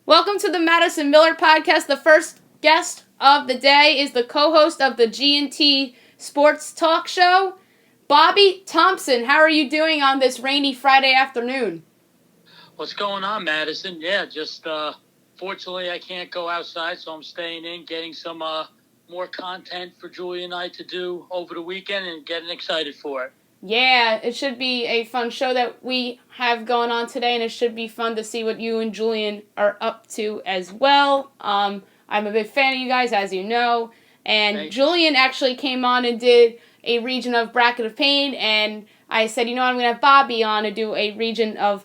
Welcome to the Madison Miller podcast. The first guest of the day is the co-host of the G&T Sports Talk Show, Bobby Thompson. How are you doing on this rainy Friday afternoon? What's going on, Madison? Yeah, just fortunately I can't go outside, so I'm staying in, getting some more content for Julie and I to do over the weekend and getting excited for it. Yeah, it should be a fun show that we have going on today, and it should be fun to see what you and Julian are up to as well. I'm a big fan of you guys, as you know, and Thanks. Julian actually came on and did a region of Bracket of Pain, and I said, I'm going to have Bobby on to do a region of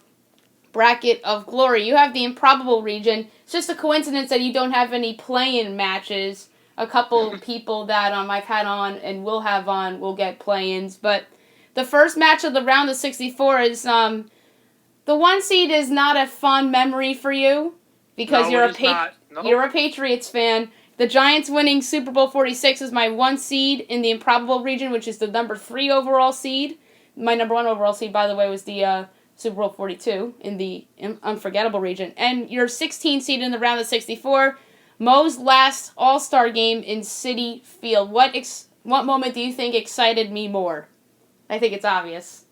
Bracket of Glory. You have the Improbable region. It's just a coincidence that you don't have any play-in matches. A couple people that I've had on and will have on will get play-ins, but the first match of the round of 64 is the one seed is not a fond memory for you because you're a Patriots fan. The Giants winning Super Bowl 46 is my one seed in the Improbable region, which is the number 3 overall seed. My number 1 overall seed, by the way, was the Super Bowl 42 in the Unforgettable region. And your 16 seed in the round of 64, Mo's last All-Star game in Citi Field. What moment do you think excited me more? I think it's obvious.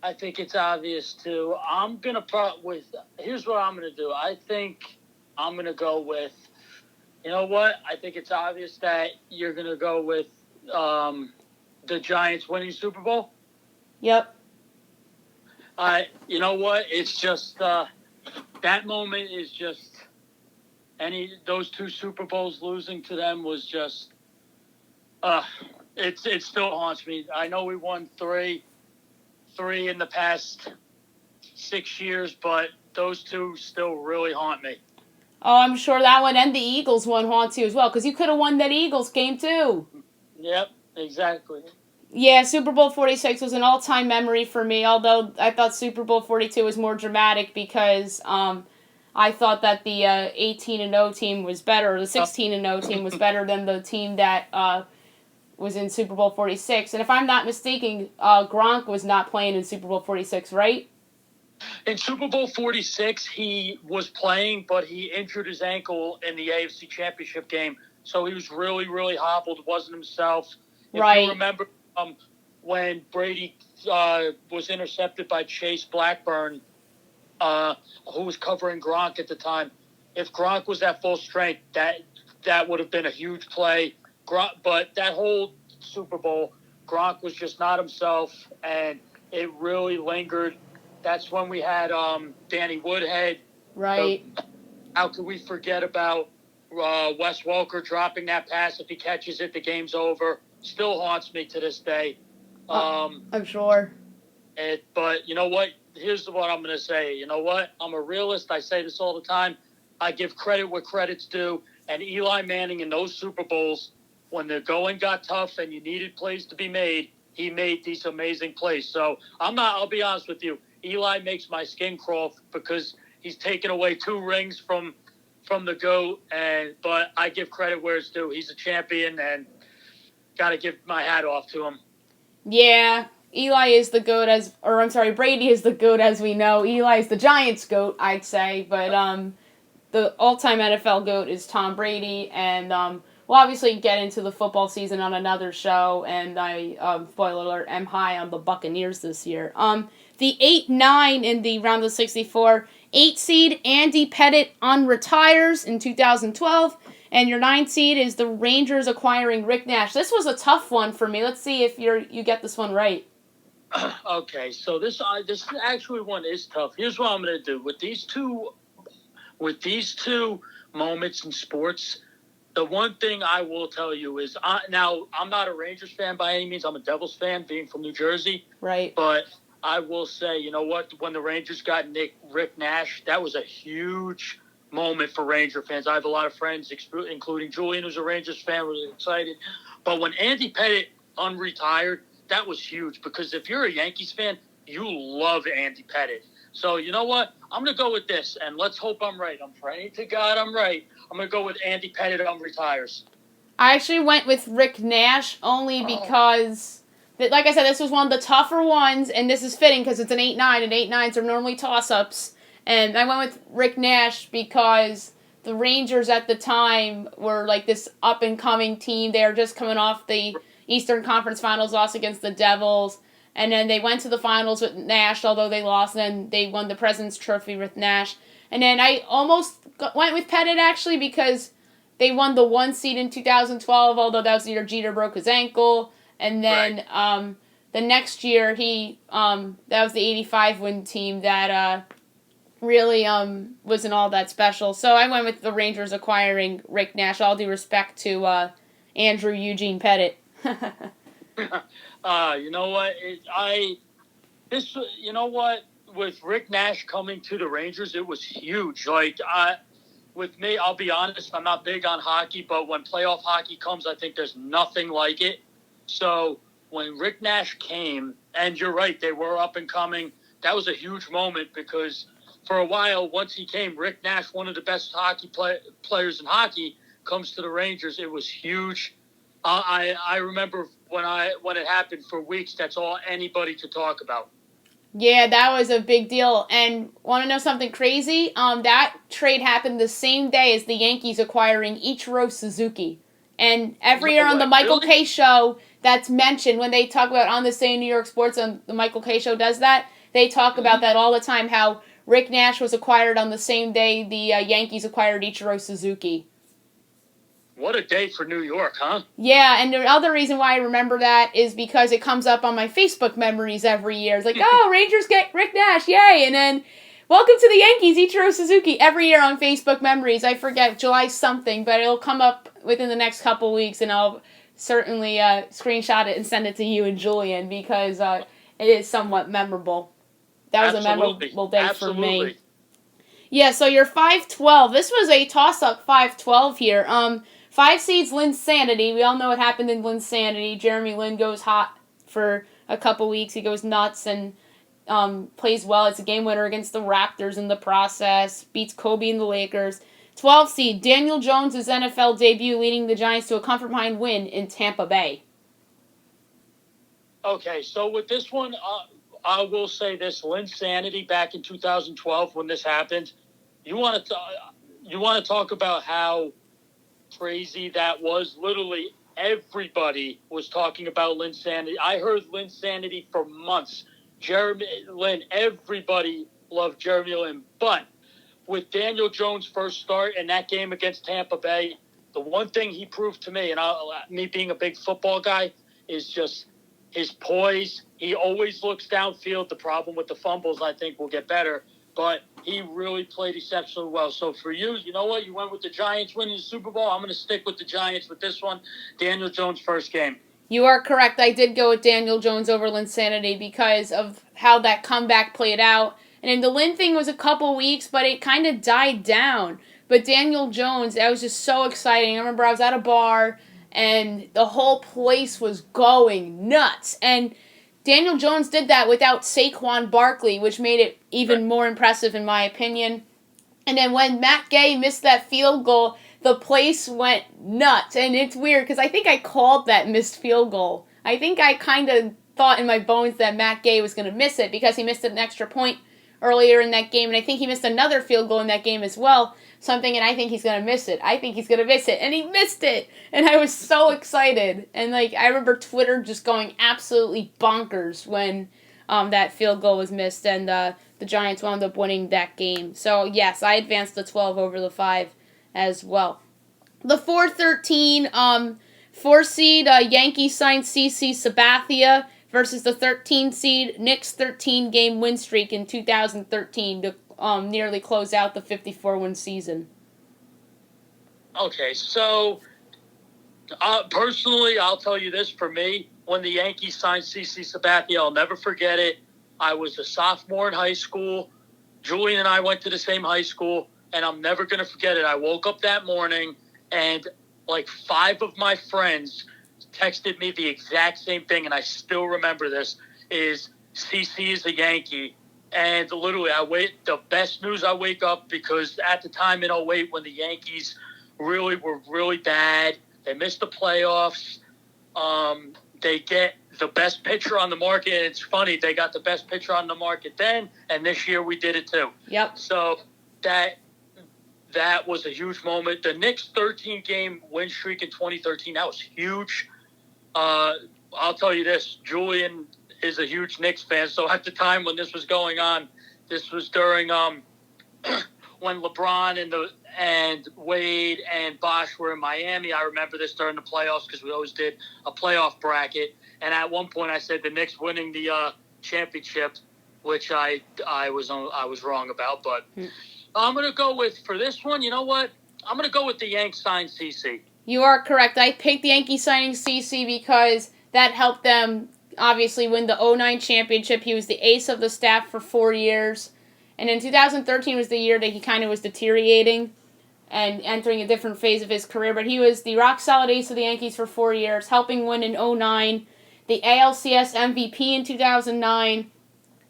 I think it's obvious, too. I'm going to here's what I'm going to do. I think I'm going to go with, you know what? I think it's obvious that you're going to go with the Giants winning Super Bowl. Yep. You know what? It's just, that moment is just, those 2 Super Bowls losing to them was just, it still haunts me. I know we won three in the past 6 years, but those 2 still really haunt me. Oh, I'm sure that one and the Eagles one haunts you as well, because you could have won that Eagles game too. Yep, exactly. Yeah, Super Bowl 46 was an all-time memory for me, although I thought Super Bowl 42 was more dramatic because I thought that the 18-0 team was better, or the 16-0 team was better than the team that was in Super Bowl 46. And if I'm not mistaken, Gronk was not playing in Super Bowl 46, right? In Super Bowl 46, he was playing, but he injured his ankle in the AFC Championship game. So he was really, really hobbled, wasn't himself. If you remember when Brady was intercepted by Chase Blackburn, who was covering Gronk at the time, if Gronk was at full strength, that would have been a huge play. But that whole Super Bowl, Gronk was just not himself, and it really lingered. That's when we had Danny Woodhead. Right. How could we forget about Wes Welker dropping that pass? If he catches it, the game's over. Still haunts me to this day. I'm sure. But you know what? Here's what I'm going to say. You know what? I'm a realist. I say this all the time. I give credit where credit's due. And Eli Manning in those Super Bowls, when the going got tough and you needed plays to be made, he made these amazing plays. So I'll be honest with you. Eli makes my skin crawl because he's taken away 2 rings from the GOAT. But I give credit where it's due. He's a champion and got to give my hat off to him. Yeah. Brady is the GOAT as we know. Eli is the Giants' GOAT, I'd say. But the all-time NFL GOAT is Tom Brady, and we'll obviously get into the football season on another show, and I, spoiler alert, am high on the Buccaneers this year. The 8-9 in the round of 64, 8 seed Andy Pettitte unretires in 2012, and your 9 seed is the Rangers acquiring Rick Nash. This was a tough one for me. Let's see if you get this one right. Okay, so this actually one is tough. Here's what I'm going to do with these two moments in sports. The one thing I will tell you is, now I'm not a Rangers fan by any means. I'm a Devils fan, being from New Jersey. Right. But I will say, you know what? When the Rangers got Rick Nash, that was a huge moment for Ranger fans. I have a lot of friends, including Julian, who's a Rangers fan, was excited. But when Andy Pettitte unretired, that was huge because if you're a Yankees fan, you love Andy Pettitte. So you know what? I'm going to go with this, and let's hope I'm right. I'm praying to God I'm right. I'm going to go with Andy Pettitte retires. I actually went with Rick Nash only because, like I said, this was one of the tougher ones, and this is fitting because it's an 8-9, and 8-9s are normally toss-ups. And I went with Rick Nash because the Rangers at the time were like this up-and-coming team. They were just coming off the Eastern Conference Finals loss against the Devils. And then they went to the finals with Nash, although they lost. And then they won the President's Trophy with Nash. And then I almost went with Pettit, actually, because they won the 1 seed in 2012, although that was the year Jeter broke his ankle. And then the next year, that was the 85 win team that really wasn't all that special. So I went with the Rangers acquiring Rick Nash, all due respect to Andrew Eugene Pettit. You know what? You know what? With Rick Nash coming to the Rangers, it was huge. With me, I'll be honest, I'm not big on hockey, but when playoff hockey comes, I think there's nothing like it. So when Rick Nash came, and you're right, they were up and coming, that was a huge moment because for a while, once he came, Rick Nash, one of the best hockey players in hockey, comes to the Rangers. It was huge. I remember when it happened for weeks, that's all anybody could talk about. Yeah, that was a big deal. And want to know something crazy? That trade happened the same day as the Yankees acquiring Ichiro Suzuki. And every year on the Michael K. Show, that's mentioned when they talk about On This Day in New York Sports, and the Michael K. Show does that. They talk about that all the time, how Rick Nash was acquired on the same day the Yankees acquired Ichiro Suzuki. What a day for New York, huh? Yeah, and the other reason why I remember that is because it comes up on my Facebook memories every year. It's like, oh, Rangers get Rick Nash, yay! And then, welcome to the Yankees, Ichiro Suzuki, every year on Facebook memories. I forget, July something, but it'll come up within the next couple weeks, and I'll certainly screenshot it and send it to you and Julian, because it is somewhat memorable. That was a memorable day for me. Yeah, so your 5-12. This was a toss-up 5-12 here. 5 seeds Linsanity. We all know what happened in Linsanity. Jeremy Lin goes hot for a couple weeks. He goes nuts and plays well. It's a game winner against the Raptors in the process. Beats Kobe and the Lakers. 12 seed Daniel Jones' NFL debut, leading the Giants to a comfort-behind win in Tampa Bay. Okay, so with this one, I will say this: Linsanity back in 2012 when this happened. You want to talk about how crazy that was? Literally everybody was talking about Linsanity. I heard Linsanity for months. Jeremy Lin, everybody loved Jeremy Lin. But with Daniel Jones' first start in that game against Tampa Bay, the one thing he proved to me, and me being a big football guy, is just his poise. He always looks downfield. The problem with the fumbles, I think, will get better. But he really played exceptionally well. So for you, you know what? You went with the Giants winning the Super Bowl. I'm going to stick with the Giants with this one. Daniel Jones' first game. You are correct. I did go with Daniel Jones over Linsanity because of how that comeback played out. And then the Lin thing was a couple weeks, but it kind of died down. But Daniel Jones, that was just so exciting. I remember I was at a bar, and the whole place was going nuts. And Daniel Jones did that without Saquon Barkley, which made it even more impressive in my opinion. And then when Matt Gay missed that field goal, the place went nuts. And it's weird because I think I called that missed field goal. I think I kind of thought in my bones that Matt Gay was going to miss it because he missed an extra point earlier in that game. And I think he missed another field goal in that game as well. So I'm thinking, I think he's going to miss it. I think he's going to miss it. And he missed it. And I was so excited. And I remember Twitter just going absolutely bonkers when that field goal was missed. And the Giants wound up winning that game. So, yes, I advanced the 12 over the 5 as well. The 4-13, 4 seed Yankees signed CC Sabathia versus the 13 seed Knicks 13-game win streak in 2013 to nearly close out the 54-win season. Okay, so personally, I'll tell you this. For me, when the Yankees signed CC Sabathia, I'll never forget it. I was a sophomore in high school. Julian and I went to the same high school, and I'm never going to forget it. I woke up that morning, and 5 of my friends texted me the exact same thing, and I still remember this, is CC is a Yankee. And literally, the best news I wake up, because at the time in 2008 when the Yankees were really bad, they missed the playoffs. they get the best pitcher on the market. And it's funny, they got the best pitcher on the market then, and this year we did it too. Yep. So that was a huge moment. The Knicks' 13-game win streak in 2013, that was huge. I'll tell you this, Julian is a huge Knicks fan, so at the time when this was going on, this was during when LeBron and Wade and Bosh were in Miami. I remember this during the playoffs because we always did a playoff bracket. And at one point I said the Knicks winning the championship, which I was wrong about. But I'm going to go with, for this one, you know what? I'm going to go with the Yanks sign CC. You are correct. I picked the Yankees signing CC because that helped them obviously win the 2009 championship. He was the ace of the staff for 4 years. And in 2013 was the year that he kind of was deteriorating and entering a different phase of his career. But he was the rock-solid ace of the Yankees for 4 years, helping win in 2009, the ALCS MVP in 2009.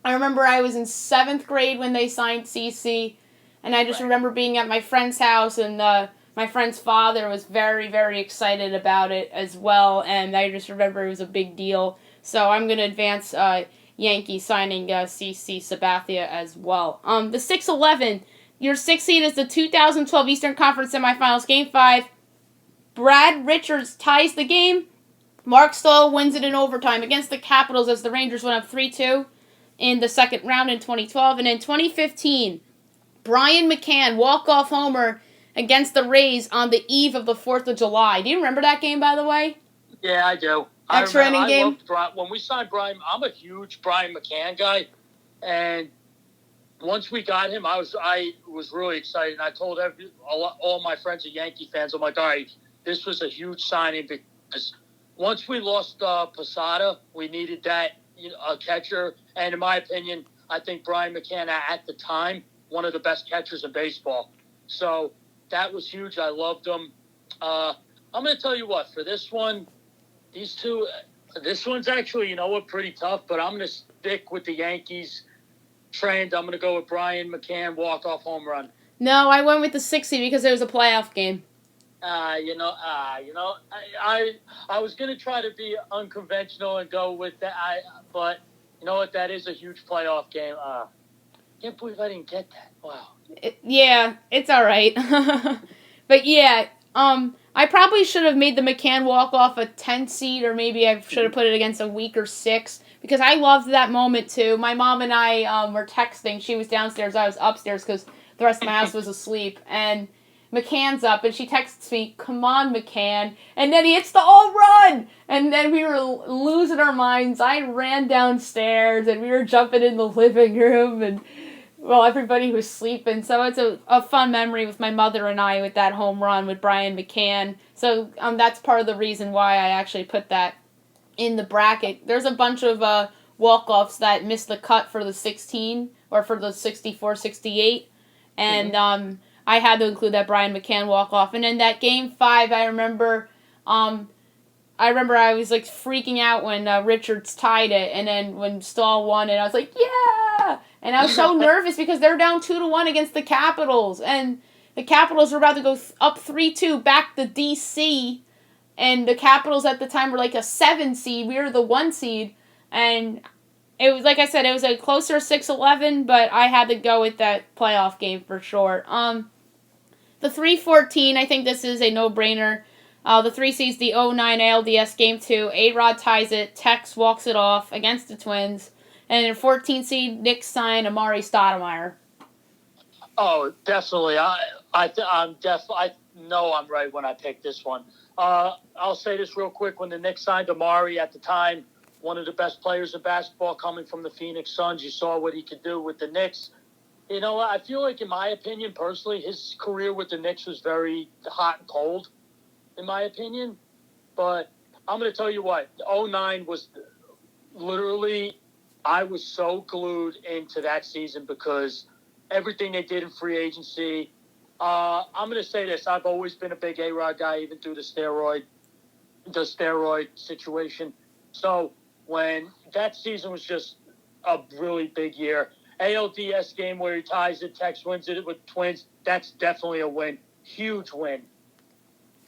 I remember I was in 7th grade when they signed CC, and I just remember being at my friend's house, and my friend's father was very, very excited about it as well, and I just remember it was a big deal. So I'm going to advance Yankees signing CC Sabathia as well. The 6-11, your 6th seed is the 2012 Eastern Conference Semifinals, Game 5. Brad Richards ties the game. Mark Stahl wins it in overtime against the Capitals as the Rangers went up 3-2 in the second round in 2012. And in 2015, Brian McCann walk-off homer against the Rays on the eve of the 4th of July. Do you remember that game, by the way? Yeah, I do. Extra inning game? When we signed Brian, I'm a huge Brian McCann guy, and once we got him, I was really excited. And I told all my friends are Yankee fans, I'm like, all right, this was a huge signing because once we lost Posada, we needed that a catcher. And in my opinion, I think Brian McCann at the time, one of the best catchers in baseball. So that was huge. I loved him. I'm going to tell you what, for this one, these two, this one's actually, pretty tough, but I'm going to stick with the Yankees trend. I'm going to go with Brian McCann walk-off home run. No, I went with the 60 because it was a playoff game. I was going to try to be unconventional and go with that, but you know what? That is a huge playoff game. Can't believe I didn't get that. Wow. Yeah, it's all right. But yeah, I probably should have made the McCann walk-off a 10 seed, or maybe I should have put it against a weaker 6, because I loved that moment too. My mom and I were texting. She was downstairs, I was upstairs because the rest of my house was asleep, and McCann's up, and she texts me, "Come on, McCann," and then he hits the home run, and then we were losing our minds. I ran downstairs, and we were jumping in the living room, and well, everybody was sleeping, so it's a fun memory with my mother and I with that home run with Brian McCann. So that's part of the reason why I actually put that in the bracket. There's a bunch of walk-offs that missed the cut for the 16 or for the 64-68, and I had to include that Brian McCann walk-off. And then that Game 5, I remember I was like freaking out when Richards tied it, and then when Stahl won it, I was like, yeah! And I was so nervous because they're down 2-1 against the Capitals, and the Capitals were about to go up 3-2 back to DC, and the Capitals at the time were like a 7 seed. We were the 1 seed, and it was, like I said, it was a closer 6-11, but I had to go with that playoff game for sure. The 3-14, I think this is a no-brainer. The 3 seeds, the 2009 ALDS Game 2. A-Rod ties it. Tex walks it off against the Twins. And in 14 seed, Knicks sign Amari Stoudemire. Oh, definitely. I know I'm right when I picked this one. I'll say this real quick. When the Knicks signed Amari at the time, one of the best players in basketball coming from the Phoenix Suns, you saw what he could do with the Knicks. I feel like, in my opinion, personally, his career with the Knicks was very hot and cold, in my opinion. But I'm going to tell you what, 2009 was literally, I was so glued into that season because everything they did in free agency. I'm going to say this. I've always been a big A-Rod guy, even through the steroid situation. So when that season was just a really big year, ALDS game where he ties it, Tex wins it with Twins, that's definitely a win. Huge win.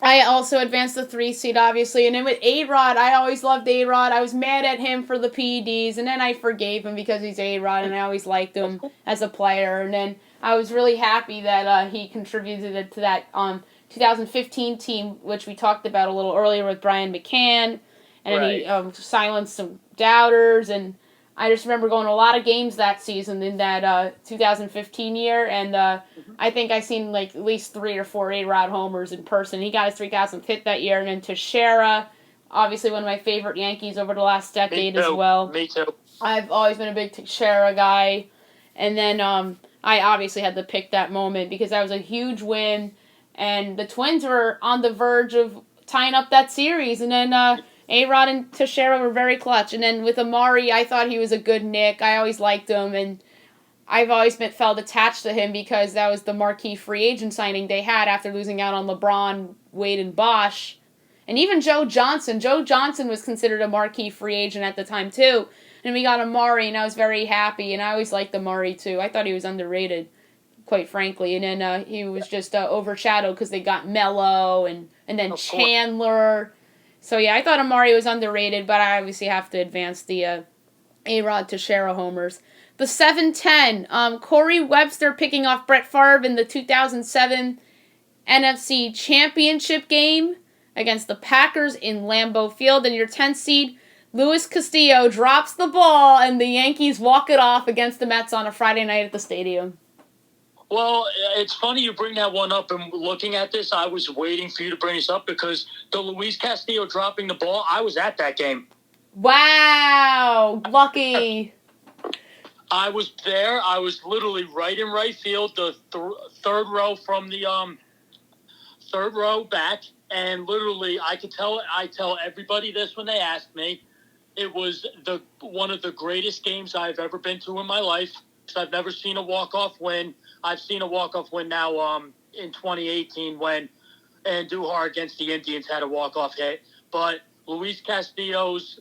I also advanced the 3 seed, obviously. And then with A-Rod, I always loved A-Rod. I was mad at him for the PEDs, and then I forgave him because he's A-Rod, and I always liked him as a player. And then I was really happy that he contributed to that 2015 team, which we talked about a little earlier with Brian McCann. And he silenced some doubters, and I just remember going to a lot of games that season in that 2015 year, and I think I seen like at least 3 or 4 A-Rod homers in person. He got his 3,000th hit that year, and then Teixeira, obviously one of my favorite Yankees over the last decade as well. Me too. I've always been a big Teixeira guy, and then I obviously had to pick that moment because that was a huge win, and the Twins were on the verge of tying up that series, and then A-Rod and Teixeira were very clutch. And then with Amari, I thought he was a good Nick. I always liked him, and I've always felt attached to him because that was the marquee free agent signing they had after losing out on LeBron, Wade, and Bosh. And even Joe Johnson. Joe Johnson was considered a marquee free agent at the time, too. And we got Amari, and I was very happy. And I always liked Amari, too. I thought he was underrated, quite frankly. And then he was just overshadowed because they got Melo and then Chandler. So, yeah, I thought Amari was underrated, but I obviously have to advance the A-Rod Teixeira homers. The 7-10, Corey Webster picking off Brett Favre in the 2007 NFC Championship game against the Packers in Lambeau Field. And your 10th seed, Luis Castillo, drops the ball, and the Yankees walk it off against the Mets on a Friday night at the stadium. Well, it's funny you bring that one up, and looking at this, I was waiting for you to bring this up because the Luis Castillo dropping the ball, I was at that game. Wow, lucky. I was there. I was literally right in right field, the third row from the third row back, and literally I tell everybody this when they ask me, it was one of the greatest games I've ever been to in my life. I've never seen a walk-off win. I've seen a walk-off win now in 2018 when Andujar against the Indians had a walk-off hit. But Luis Castillo's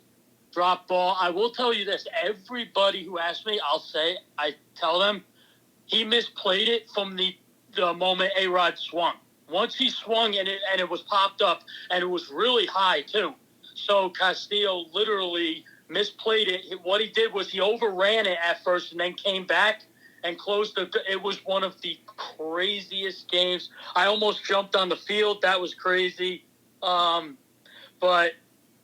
drop ball, I will tell you this. Everybody who asks me, I tell them, he misplayed it from the moment A-Rod swung. Once he swung and it was popped up, and it was really high too. So Castillo literally misplayed it. What he did was he overran it at first and then came back and closed it was one of the craziest games. I almost jumped on the field. That was crazy. But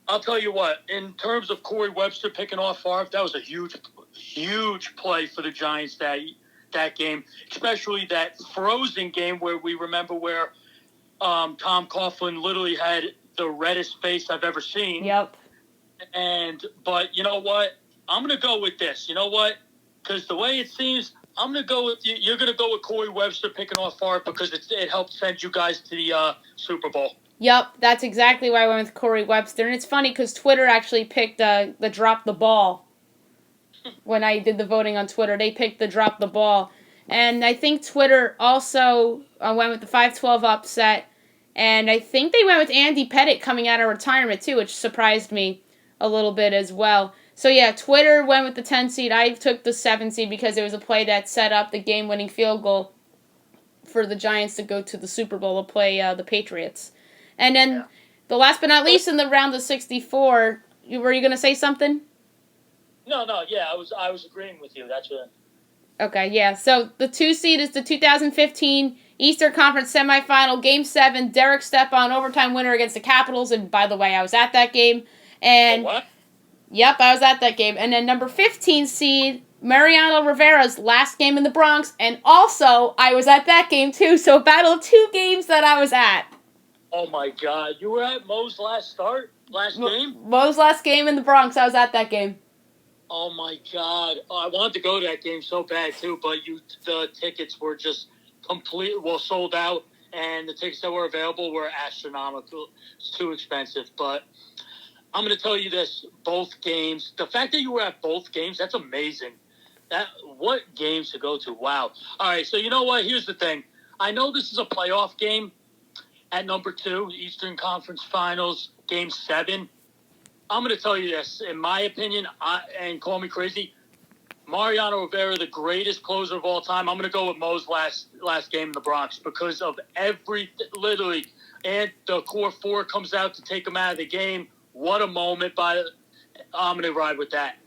I'll tell you what, in terms of Corey Webster picking off Favre, that was a huge play for the Giants that game, especially that frozen game where we remember where Tom Coughlin literally had the reddest face I've ever seen. Yep. But you know what? I'm going to go with this. You know what? Because the way it seems, I'm going to go with you. You're going to go with Corey Webster picking off Favre because it helped send you guys to the Super Bowl. Yep, that's exactly why I went with Corey Webster. And it's funny because Twitter actually picked the drop the ball. When I did the voting on Twitter, they picked the drop the ball. And I think Twitter also went with the 5-12 upset. And I think they went with Andy Pettitte coming out of retirement, too, which surprised me a little bit as well. So, yeah, Twitter went with the 10 seed. I took the 7 seed because it was a play that set up the game-winning field goal for the Giants to go to the Super Bowl to play the Patriots. And then the last but not least in the round of 64, were you going to say something? No, yeah, I was agreeing with you. That's it. Okay, yeah. So the 2 seed is the 2015 Eastern Conference semifinal, Game 7, Derek Stepan overtime winner against the Capitals. And by the way, I was at that game. And what? Yep, I was at that game. And then number 15 seed, Mariano Rivera's last game in the Bronx. And also, I was at that game too. So a battle of 2 games that I was at. Oh my God. You were at Mo's last game? Mo's last game in the Bronx. I was at that game. Oh my God! I wanted to go to that game so bad too, but the tickets were just sold out, and the tickets that were available were astronomical. It's too expensive. But I'm going to tell you this: both games. The fact that you were at both games, that's amazing. What games to go to? Wow! All right, so you know what? Here's the thing. I know this is a playoff game at number 2, Eastern Conference Finals, Game 7. I'm going to tell you this. In my opinion, and call me crazy, Mariano Rivera, the greatest closer of all time. I'm going to go with Mo's last game in the Bronx because of literally, and the core four comes out to take him out of the game. What a moment! I'm going to ride with that.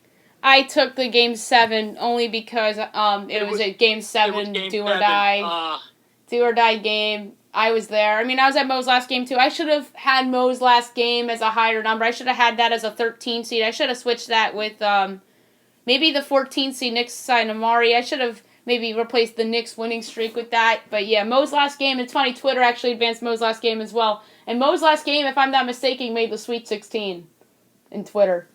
I took the Game 7 only because it was a Game 7 do or die game. I was there. I mean, I was at Mo's last game too. I should have had Mo's last game as a higher number. I should have had that as a 13 seed. I should have switched that with maybe the 14 seed Knicks signed Amari. I should have maybe replaced the Knicks winning streak with that. But yeah, Mo's last game. It's funny, Twitter actually advanced Mo's last game as well. And Mo's last game, if I'm not mistaken, made the Sweet 16 in Twitter.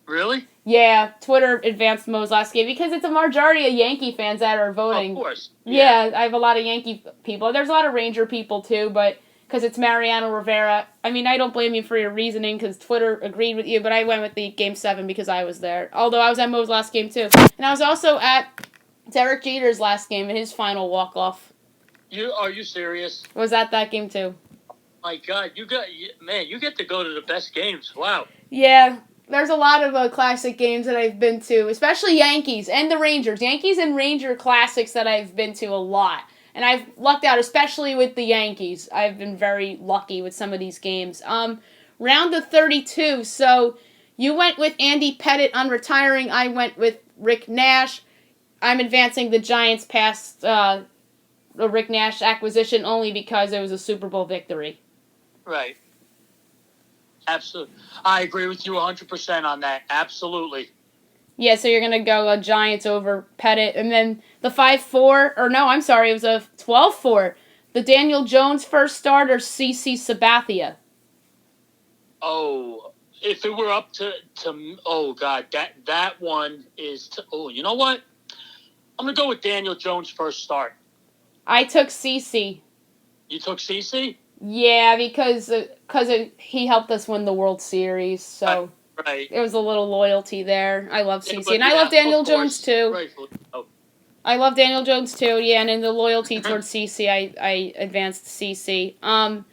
Really? Yeah, Twitter advanced Mo's last game because it's a majority of Yankee fans that are voting. Of course. Yeah, I have a lot of Yankee people. There's a lot of Ranger people too, but because it's Mariano Rivera. I mean, I don't blame you for your reasoning because Twitter agreed with you, but I went with the Game 7 because I was there. Although I was at Mo's last game too. And I was also at Derek Jeter's last game in his final walk-off. Are you serious? Was at that game too. My God, you get to go to the best games. Wow. Yeah. There's a lot of classic games that I've been to, especially Yankees and the Rangers. Yankees and Ranger classics that I've been to a lot. And I've lucked out, especially with the Yankees. I've been very lucky with some of these games. Round of 32, so you went with Andy Pettitte on retiring. I went with Rick Nash. I'm advancing the Giants past the Rick Nash acquisition only because it was a Super Bowl victory. Right. Absolutely. I agree with you 100% on that. Absolutely. Yeah, so you're going to go Giants over Pettitte. And then the 5-4, or no, I'm sorry, it was a 12-4. The Daniel Jones first start or CC Sabathia? Oh, if it were up to oh, God, that one is, you know what? I'm going to go with Daniel Jones first start. I took CC. You took CC? Yeah, because he helped us win the World Series, so right. There was a little loyalty there. I love CC, and I love Daniel Jones too. Right. Oh. I love Daniel Jones too. Yeah, and in the loyalty towards CC, I advanced CC. The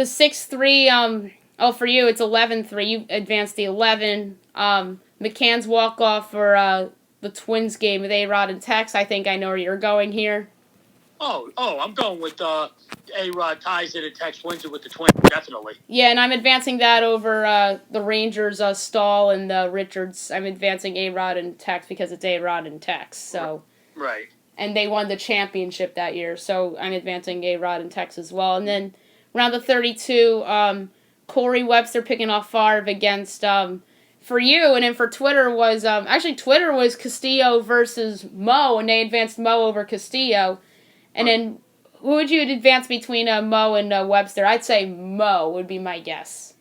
6-3. For you it's 11-3. You advanced the 11. McCann's walk off for the Twins game with A-Rod and Tex. I think I know where you're going here. Oh, I'm going with A-Rod ties it and Tex wins it with the Twins, definitely. Yeah, and I'm advancing that over the Rangers, Stahl and Richards. I'm advancing A-Rod and Tex because it's A-Rod and Tex. So. Right. And they won the championship that year, so I'm advancing A-Rod and Tex as well. And then round of 32, Corey Webster picking off Favre against, for you, and then for Twitter was, Twitter was Castillo versus Mo, and they advanced Mo over Castillo. And then, who would you advance between Mo and Webster? I'd say Mo would be my guess.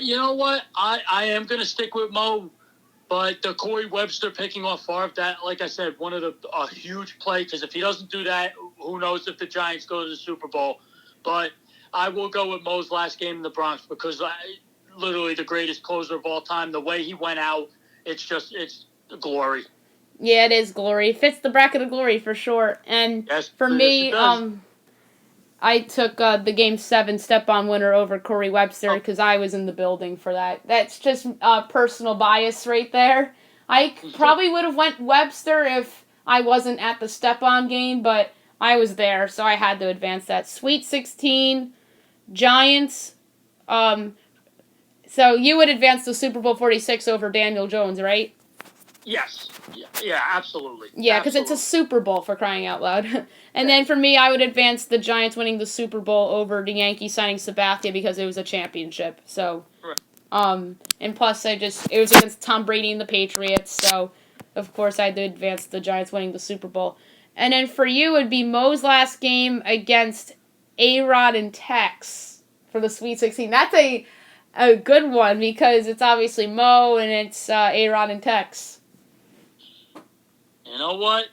You know what? I am going to stick with Mo, but the Corey Webster picking off Favre, that, like I said, a huge play, because if he doesn't do that, who knows if the Giants go to the Super Bowl. But I will go with Mo's last game in the Bronx because literally the greatest closer of all time. The way he went out, it's glory. Yeah, it is glory. It fits the bracket of glory for sure. And yes, for me, I took the Game 7 step-on winner over Corey Webster because I was in the building for that. That's just personal bias right there. I probably would have went Webster if I wasn't at the step-on game, but I was there, so I had to advance that. Sweet 16, Giants. So you would advance the Super Bowl 46 over Daniel Jones, right? Yes. Yeah, absolutely. Yeah, because it's a Super Bowl, for crying out loud. And then for me, I would advance the Giants winning the Super Bowl over the Yankees signing Sabathia because it was a championship. So, right. And plus it was against Tom Brady and the Patriots, so of course I had to advance the Giants winning the Super Bowl. And then for you, it would be Mo's last game against A-Rod and Tex for the Sweet 16. That's a good one because it's obviously Mo and it's A-Rod and Tex. You know what?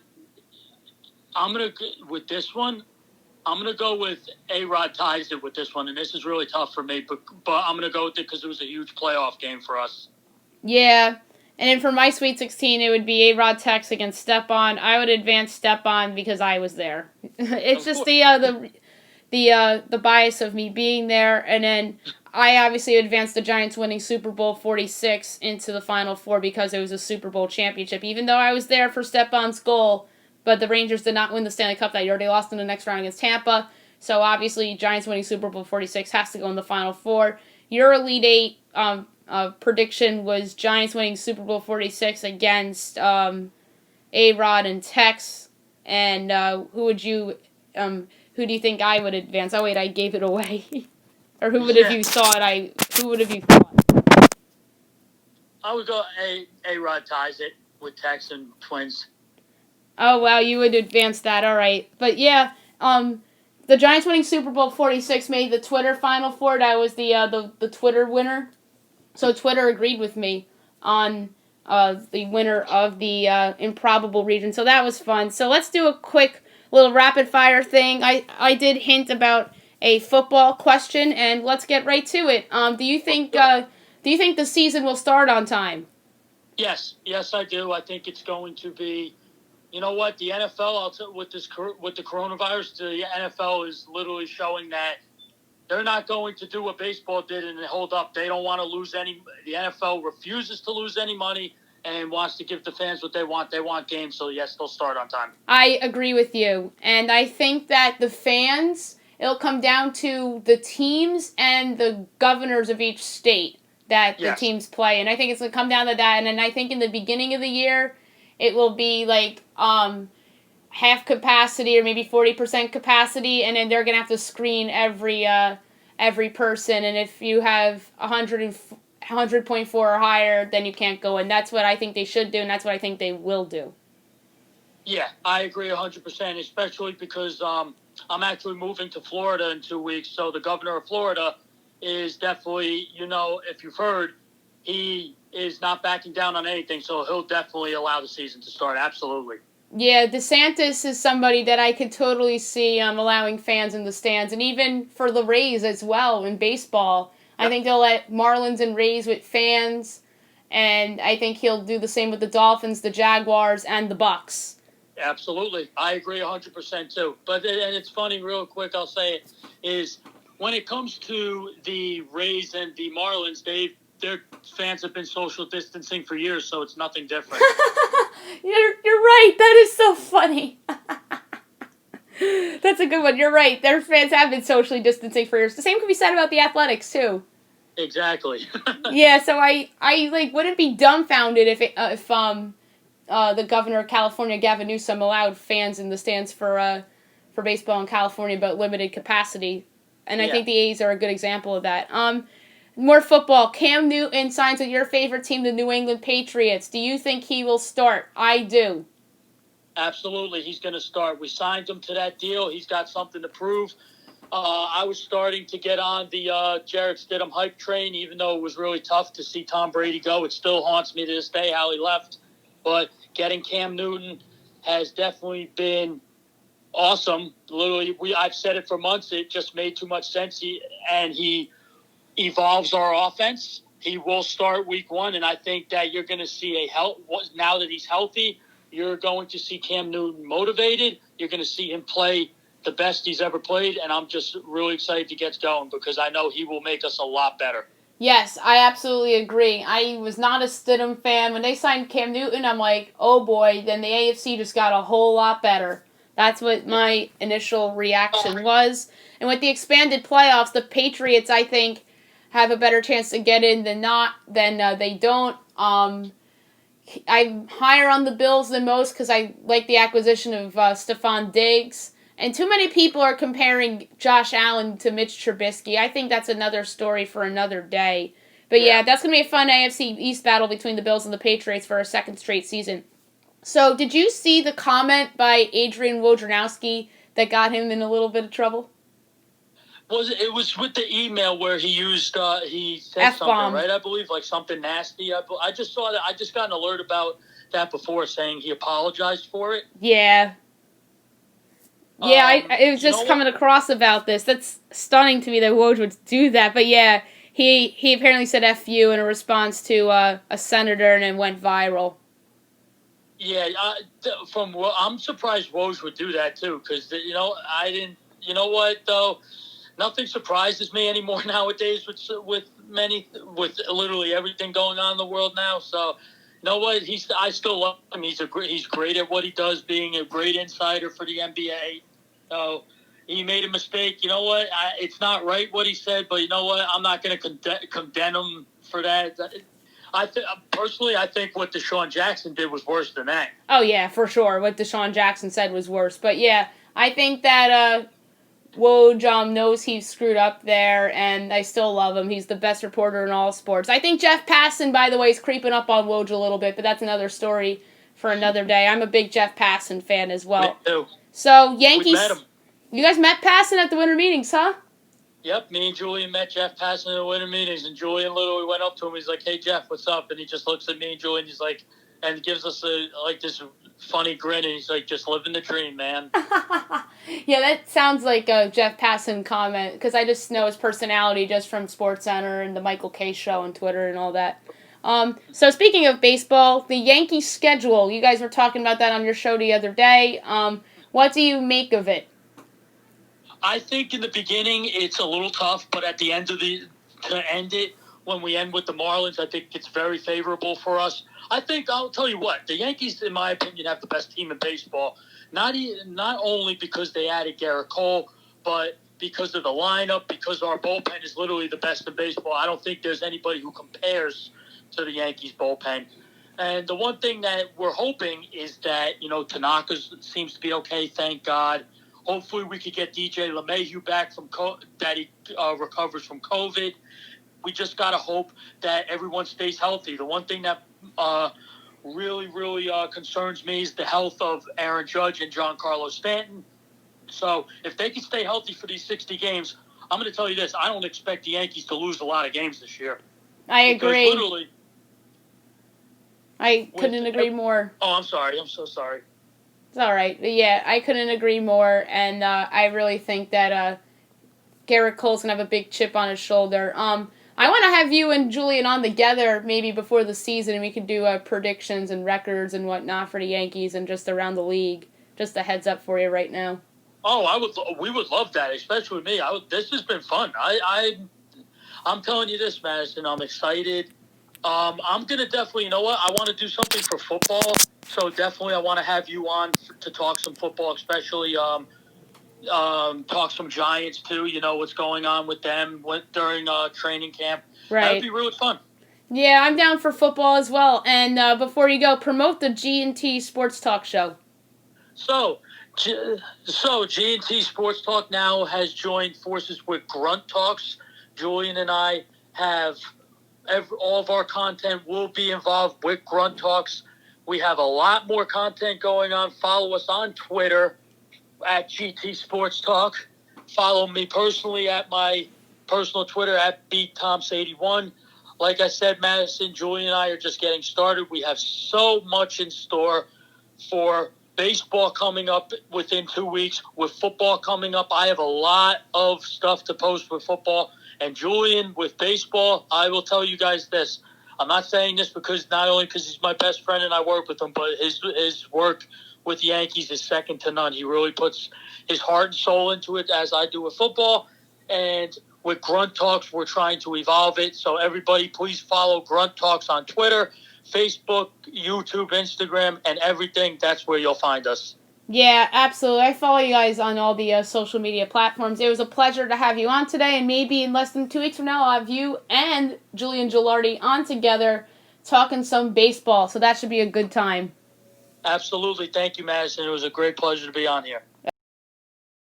With this one, I'm going to go with A-Rod ties it with this one, and this is really tough for me, but I'm going to go with it because it was a huge playoff game for us. Yeah, and then for my Sweet 16, it would be A-Rod Tex against Stepan. I would advance Stepan because I was there. It's just the bias of me being there, and then I obviously advanced the Giants winning Super Bowl 46 into the Final Four because it was a Super Bowl championship, even though I was there for Stepan's goal, but the Rangers did not win the Stanley Cup that year. They lost in the next round against Tampa. So obviously, Giants winning Super Bowl 46 has to go in the Final Four. Your Elite Eight prediction was Giants winning Super Bowl 46 against A-Rod and Tex. And who do you think I would advance? Oh wait, I gave it away. Or who would have you thought who would have you thought? I would go A-Rod ties it with Tex and Twins. Oh wow, you would advance that. All right. But yeah, the Giants winning Super Bowl 46 made the Twitter Final Four. That was the Twitter winner. So Twitter agreed with me on the winner of the Improbable region. So that was fun. So let's do a quick little rapid fire thing. I did hint about a football question, and let's get right to it. Do you think the season will start on time? Yes, I do. I think it's going to be. You know what? The NFL, with the coronavirus, the NFL is literally showing that they're not going to do what baseball did and hold up. They don't want to lose any. The NFL refuses to lose any money and wants to give the fans what they want. They want games, so yes, they'll start on time. I agree with you, and I think that the fans, it'll come down to the teams and the governors of each state that the teams play, and I think it's going to come down to that. And then I think in the beginning of the year, it will be like half capacity or maybe 40% capacity, and then they're going to have to screen every person. And if you have 100.4 or higher, then you can't go in. That's what I think they should do, and that's what I think they will do. Yeah, I agree 100%, especially because I'm actually moving to Florida in 2 weeks. So the governor of Florida is definitely, if you've heard, he is not backing down on anything, so he'll definitely allow the season to start. Absolutely. Yeah, DeSantis is somebody that I could totally see allowing fans in the stands, and even for the Rays as well in baseball. Yep. I think they'll let Marlins and Rays with fans, and I think he'll do the same with the Dolphins, the Jaguars, and the Bucks. Absolutely. I agree 100% too. But and it's funny, real quick, I'll say it, is when it comes to the Rays and the Marlins, their fans have been social distancing for years, so it's nothing different. You're right. That is so funny. That's a good one. You're right. Their fans have been socially distancing for years. The same could be said about the Athletics too. Exactly. Yeah. So I wouldn't be dumbfounded if the governor of California, Gavin Newsom, allowed fans in the stands for baseball in California, but limited capacity. And I think the A's are a good example of that. More football. Cam Newton signs with your favorite team, the New England Patriots. Do you think he will start? I do. Absolutely. He's going to start. We signed him to that deal. He's got something to prove. I was starting to get on the Jarrett Stidham hype train, even though it was really tough to see Tom Brady go. It still haunts me to this day how he left. But getting Cam Newton has definitely been awesome. Literally, I've said it for months. It just made too much sense. He evolves our offense. He will start week 1, and I think that you're going to see now that he's healthy, you're going to see Cam Newton motivated. You're going to see him play the best he's ever played, and I'm just really excited to get going because I know he will make us a lot better. Yes, I absolutely agree. I was not a Stidham fan. When they signed Cam Newton, I'm like, oh boy, then the AFC just got a whole lot better. That's what my initial reaction was. And with the expanded playoffs, the Patriots, I think, have a better chance to get in than they don't. I'm higher on the Bills than most because I like the acquisition of Stephon Diggs. And too many people are comparing Josh Allen to Mitch Trubisky. I think that's another story for another day. But yeah, that's going to be a fun AFC East battle between the Bills and the Patriots for a second straight season. So did you see the comment by Adrian Wojnarowski that got him in a little bit of trouble? It was with the email where he used he said F-bomb. Something, right? I believe like something nasty. I just saw that. I just got an alert about that before, saying he apologized for it. Yeah. Yeah, it was just coming across about this. That's stunning to me that Woj would do that. But yeah, he apparently said "F you" in a response to a senator, and it went viral. Yeah, I'm surprised Woj would do that too, because I didn't. You know what though? Nothing surprises me anymore nowadays with literally everything going on in the world now. So, you know what? I still love him. He's great at what he does, being a great insider for the NBA. So, he made a mistake. You know what? It's not right what he said, but you know what? I'm not going to condemn him for that. Personally, I think what Deshaun Jackson did was worse than that. Oh, yeah, for sure. What Deshaun Jackson said was worse. But, yeah, I think that Woj knows he screwed up there, and I still love him. He's the best reporter in all sports. I think Jeff Passan, by the way, is creeping up on Woj a little bit, but that's another story for another day. I'm a big Jeff Passan fan as well. Me too. So, Yankees... We met him. You guys met Passan at the winter meetings, huh? Yep, me and Julian met Jeff Passan at the winter meetings, and Julian literally went up to him. He's like, "Hey, Jeff, what's up?" And he just looks at me and Julian. He's like, and gives us this funny grin, and he's like, "Just living the dream, man." Yeah, that sounds like a Jeff Passan comment, because I just know his personality just from SportsCenter and the Michael K. Show on Twitter and all that. So speaking of baseball, the Yankees schedule, you guys were talking about that on your show the other day. What do you make of it? I think in the beginning it's a little tough, but at the end to end it, when we end with the Marlins, I think it's very favorable for us. I think, I'll tell you what, the Yankees, in my opinion, have the best team in baseball. Not only because they added Garrett Cole, but because of the lineup, because our bullpen is literally the best in baseball. I don't think there's anybody who compares to the Yankees bullpen. And the one thing that we're hoping is that, Tanaka seems to be okay, thank God. Hopefully we could get DJ LeMahieu back from that he recovers from COVID. We just got to hope that everyone stays healthy. The one thing that really concerns me is the health of Aaron Judge and Giancarlo Stanton. So if they can stay healthy for these 60 games, I'm going to tell you this. I don't expect the Yankees to lose a lot of games this year. I agree. I couldn't agree more. Oh, I'm sorry. I'm so sorry. It's all right. But yeah, I couldn't agree more, and I really think that Garrett Cole's going to have a big chip on his shoulder. I want to have you and Julian on together maybe before the season, and we could do predictions and records and whatnot for the Yankees and just around the league. Just a heads up for you right now. Oh, we would love that, especially with me. This has been fun. I'm telling you this, Madison. I'm excited. I'm going to definitely, you know what? I want to do something for football. So definitely I want to have you on to talk some football, especially talk some Giants too. You know what's going on with them during training camp. Right. That'd be really fun. Yeah, I'm down for football as well. And before you go, promote the G&T Sports Talk show. So G&T Sports Talk now has joined forces with Grunt Talks. Julian and I have all of our content will be involved with Grunt Talks. We have a lot more content going on. Follow us on Twitter at GT Sports Talk. Follow me personally at my personal Twitter at BeatThompson81. Like I said, Madison, Julian and I are just getting started. We have so much in store for baseball coming up within 2 weeks. With football coming up, I have a lot of stuff to post with football. And Julian, with baseball, I will tell you guys this. I'm not saying this not only because he's my best friend and I work with him, but his work with the Yankees is second to none. He really puts his heart and soul into it, as I do with football. And with Grunt Talks, we're trying to evolve it. So everybody, please follow Grunt Talks on Twitter, Facebook, YouTube, Instagram, and everything. That's where you'll find us. Yeah, absolutely. I follow you guys on all the social media platforms. It was a pleasure to have you on today, and maybe in less than 2 weeks from now, I'll have you and Julian Gilardi on together talking some baseball, so that should be a good time. Absolutely. Thank you, Madison. It was a great pleasure to be on here.